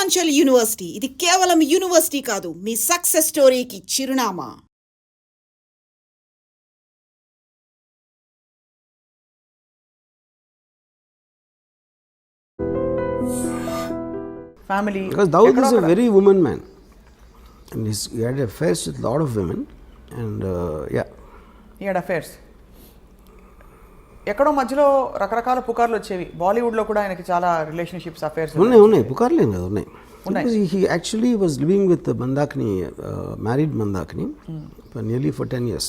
Purvanchal university ఇది కేవలం university కాదు, మీ సక్సెస్ స్టోరీకి చిరునామా. Family. Because Dawood is a very woman man, and he had affairs with a lot of women, and yeah. He had affairs. ఎక్కడో మధ్యలో రకరకాల పుకార్లు వచ్చేవి. బాలీవుడ్లో కూడా ఆయనకి చాలా రిలేషన్షిప్స్ అఫేర్స్ ఉన్నాయి పుకార్లేం కదా ఉన్నాయి. He actually was living with Mandakini, married Mandakini for nearly 10 years.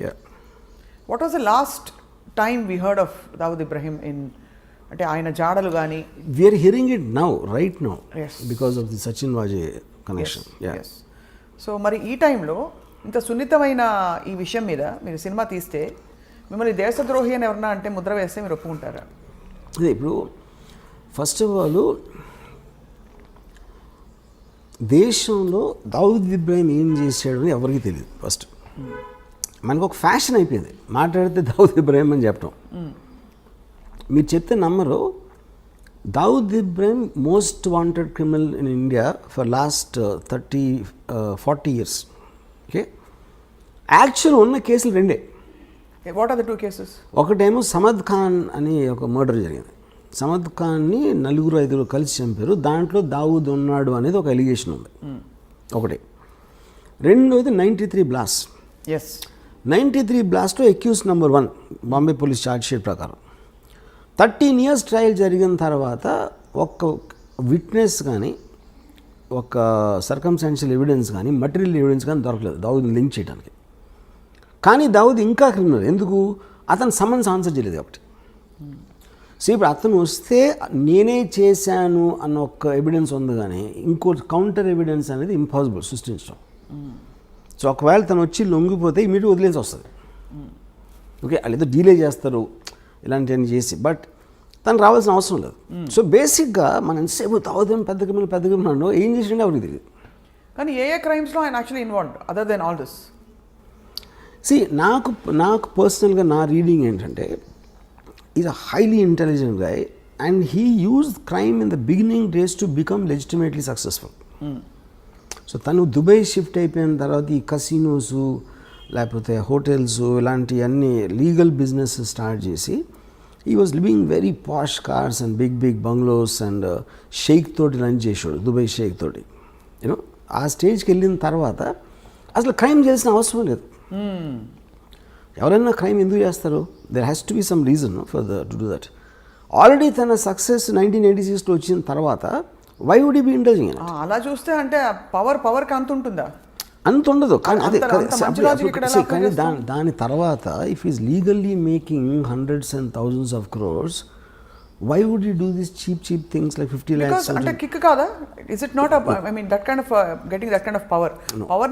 Yeah. What was the last time we heard of Dawood Ibrahim in అంటే ఆయన జాడలు కానీ? We are hearing it now, right now, yes, because of the Sachin Vajay connection. Yes, yes. So మరి ఈ టైంలో ఇంత సున్నితమైన ఈ విషయం మీద మీరు సినిమా తీస్తే మిమ్మల్ని దేశద్రోహి అని ఎవరన్నా అంటే ముద్ర వేస్తే మీరు ఒప్పుకుంటారా? అదే ఇప్పుడు ఫస్ట్ ఆఫ్ ఆల్ దేశంలో దావూద్ ఇబ్రాహిం ఏం చేశాడు అని ఎవరికి తెలియదు. ఫస్ట్ మనకు ఒక ఫ్యాషన్ అయిపోయింది మాట్లాడితే దావూద్ ఇబ్రాహిం అని చెప్పడం. మీరు చెప్తే నమ్మరు, Dawood Ibrahim most wanted criminal in India for last 30-40 years. Okay, actual ఉన్న కేసులు రెండే. What are the two cases? ఒకటేమో సమద్ ఖాన్ అని ఒక మర్డర్ జరిగింది. సమద్ ఖాన్ని 4-5 కలిసి చంపారు. దాంట్లో దావూద్ ఉన్నాడు అనేది ఒక ఎలిగేషన్ ఉంది, ఒకటి. రెండోది 93 బ్లాస్ట్. ఎస్, 93 బ్లాస్ట్లో accused number 1 Bombay police charge sheet ప్రకారం 13 years ట్రయల్ జరిగిన తర్వాత ఒక విట్నెస్ కానీ ఒక సర్కమ్స్టాన్షియల్ ఎవిడెన్స్ కానీ మటీరియల్ ఎవిడెన్స్ కానీ దొరకలేదు దావూద్ని లింక్ చేయడానికి. కానీ దావూద్ ఇంకా క్రిమినల్. ఎందుకు? అతను సమన్స్ ఆన్సర్ చేయలేదు కాబట్టి. సో ఇప్పుడు అతను వస్తే నేనే చేశాను అన్న ఒక ఎవిడెన్స్ ఉంది, కానీ ఇంకో కౌంటర్ ఎవిడెన్స్ అనేది ఇంపాసిబుల్ సృష్టించడం. సో ఒకవేళ తను వచ్చి లొంగిపోతే ఇమీడియట్ వదిలేసి వస్తుంది. ఓకే, వాళ్ళు ఏదో డీలే చేస్తారు ఇలాంటివన్నీ చేసి, బట్ తను రావాల్సిన అవసరం లేదు. సో బేసిక్గా మనం ఎంతసేపు దావూద్ పెద్ద క్రిమినల్ ఏం చేసిండే ఎవరికి తెలియదు. కానీ ఏ క్రైమ్స్లో ఆయన actually involved other than all this? See నాకు పర్సనల్గా నా రీడింగ్ ఏంటంటే, is a highly intelligent guy and he used crime in the beginning days to become legitimately successful. So తను దుబాయ్ షిఫ్ట్ అయిపోయిన తర్వాత ఈ కసినోసు లేకపోతే హోటల్స్ ఇలాంటివన్నీ లీగల్ బిజినెస్ స్టార్ట్ చేసి ఈ was living very posh cars and big bungalows and sheikh తోటి lunch చేసాడు, దుబాయ్ షేక్ తోటి. యూనో ఆ స్టేజ్కి వెళ్ళిన తర్వాత అసలు క్రైమ్ చేయాల్సిన అవసరం లేదు. ఎవరైనా క్రైమ్ ఎందుకు చేస్తారు? There has to be some reason for to do that. Already తన సక్సెస్ 1986లో వచ్చిన తర్వాత వై వుడ్ బి ఇంటెలిజింగ్? అలా చూస్తే అంటే పవర్కి అంత ఉంటుందా? అంత ఉండదు. కానీ అదే కానీ దాని తర్వాత if is legally making hundreds and thousands of crores, why would you do these cheap things like 50 lakhs? అంటే కిక్ కాదా? Is it not I mean that kind of getting that kind of power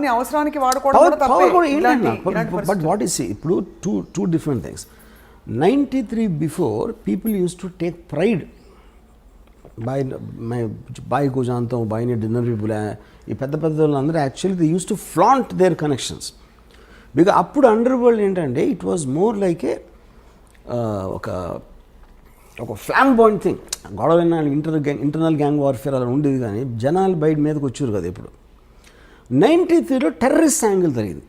ని అవసరానికి వాడుకోవడం కూడా తప్పే. But what is ఇప్పుడు two different things. 93 before people used to take pride boy को जानता हूँ, బాయ్ని డిన్నర్ भी बुलाया. ఈ పెద్ద వాళ్ళందరూ actually they use to flaunt their connections. Because అప్పుడు అండర్ వరల్డ్ ఏంటంటే it was more like a ఒక ఫ్లాంబాయింట్ థింగ్. గొడవైనా ఇంటర్నల్ గ్యాంగ్ వార్ఫేర్ అలా ఉండేది, కానీ జనాలు బయట మీదకి వచ్చారు కదా. ఇప్పుడు 93లో టెర్రరిస్ట్ యాంగిల్ జరిగింది.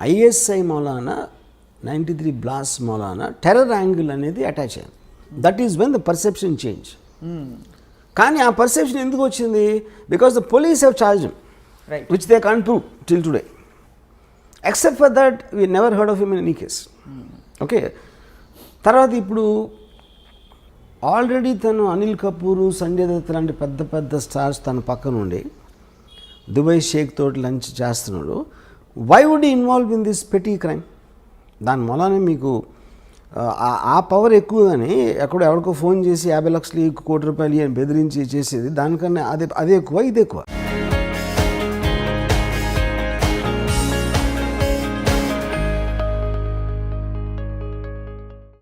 ఐఎస్ఐ మూలాన 93 బ్లాస్ట్ మూలాన టెర్రర్ యాంగిల్ అనేది అటాచ్ అయింది. That is when the perception change. కానీ ఆ పర్సెప్షన్ ఎందుకు వచ్చింది? Because the police have charge him, which they can't prove till today. Except for that we never heard of him in any case. Okay, తర్వాత ఇప్పుడు already తను అనిల్ కపూర్, సంజయ్ దత్ లాంటి పెద్ద stars తన పక్కన ఉండి దుబాయ్ షేక్ తోటి లంచ్ చేస్తున్నాడు. Why would involve in this petty crime? దాని మూలానే మీకు ఆ పవర్ ఎక్కువ. కానీ ఎవరికో ఫోన్ చేసి 50 లక్షలు 1 కోటి రూపాయలు అని బెదిరించి చేసేది దానికన్నా అదే ఎక్కువ, ఇది ఎక్కువ.